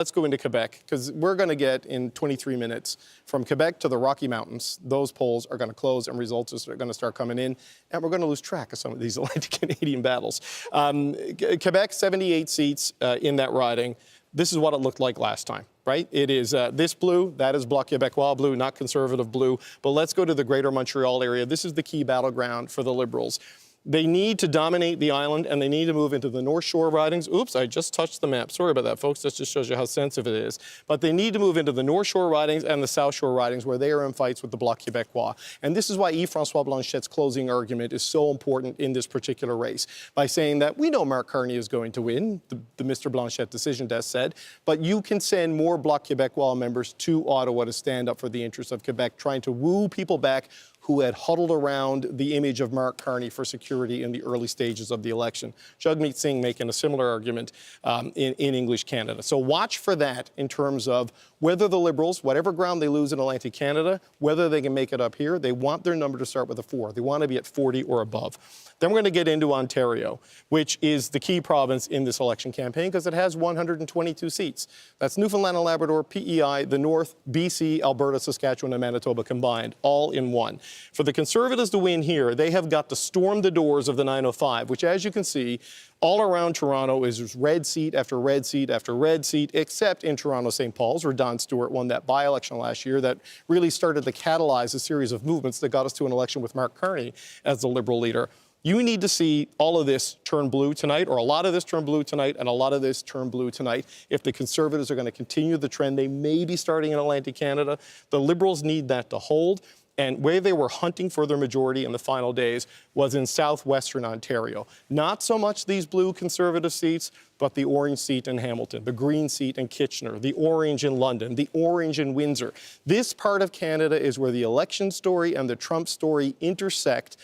Let's go into Quebec, because we're going to get, in 23 minutes, from Quebec to the Rocky Mountains. Those polls are going to close and results are going to start coming in, and we're going to lose track of some of these Atlantic Canadian battles. Quebec, 78 seats in that riding. This is what it looked like last time, right? It is this blue, that is Bloc Québécois blue, not Conservative blue. But let's go to the Greater Montreal area. This is the key battleground for the Liberals. They need to dominate the island, and they need to move into the North Shore ridings. Oops, I just touched the map. Sorry about that, folks. That just shows you how sensitive it is. But they need to move into the North Shore ridings and the South Shore ridings, where they are in fights with the Bloc Québécois. And this is why Yves-François Blanchet's closing argument is so important in this particular race, by saying that we know Marc Carney is going to win, the Mr. Blanchet decision desk said, but you can send more Bloc Québécois members to Ottawa to stand up for the interests of Quebec, trying to woo people back who had huddled around the image of Marc Carney for security in the early stages of the election. Jagmeet Singh making a similar argument in English Canada. So watch for that in terms of whether the Liberals, whatever ground they lose in Atlantic Canada, whether they can make it up here. They want their number to start with a 4. They want to be at 40 or above. Then we're going to get into Ontario, which is the key province in this election campaign because it has 122 seats. That's Newfoundland and Labrador, PEI, the North, BC, Alberta, Saskatchewan, and Manitoba combined, all in one. For the Conservatives to win here, they have got to storm the doors of the 905, which, as you can see, all around Toronto is red seat after red seat after red seat, except in Toronto-St. Paul's, where Don Stewart won that by-election last year that really started to catalyze a series of movements that got us to an election with Marc Carney as the Liberal leader. You need to see all of this turn blue tonight, or a lot of this turn blue tonight, and a lot of this turn blue tonight. If the Conservatives are going to continue the trend they may be starting in Atlantic Canada, the Liberals need that to hold. And where they were hunting for their majority in the final days was in southwestern Ontario. Not so much these blue Conservative seats, but the orange seat in Hamilton, the green seat in Kitchener, the orange in London, the orange in Windsor. This part of Canada is where the election story and the Trump story intersect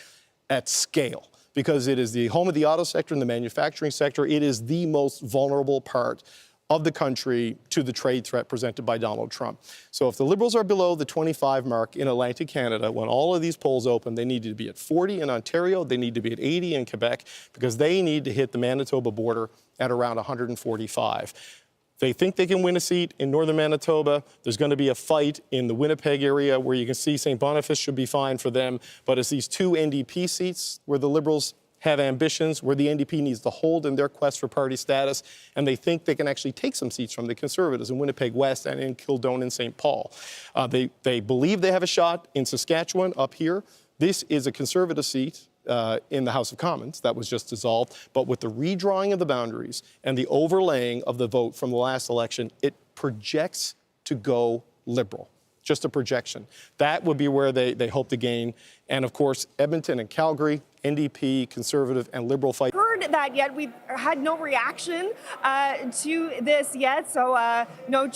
at scale, because it is the home of the auto sector and the manufacturing sector. It is the most vulnerable part of the country to the trade threat presented by Donald Trump. So if the Liberals are below the 25 mark in Atlantic Canada, when all of these polls open, they need to be at 40 in Ontario, they need to be at 80 in Quebec, because they need to hit the Manitoba border at around 145. They think they can win a seat in northern Manitoba. There's going to be a fight in the Winnipeg area where you can see St. Boniface should be fine for them. But it's these two NDP seats where the Liberals have ambitions, where the NDP needs to hold in their quest for party status, and they think they can actually take some seats from the Conservatives in Winnipeg West and in Kildonan and St. Paul. They believe they have a shot in Saskatchewan up here. This is a Conservative seat in the House of Commons that was just dissolved, but with the redrawing of the boundaries and the overlaying of the vote from the last election, it projects to go Liberal. Just a projection. That would be where they hope to gain. And of course, Edmonton and Calgary, NDP, Conservative, and Liberal fight. Heard that yet? We've had no reaction to this yet, so no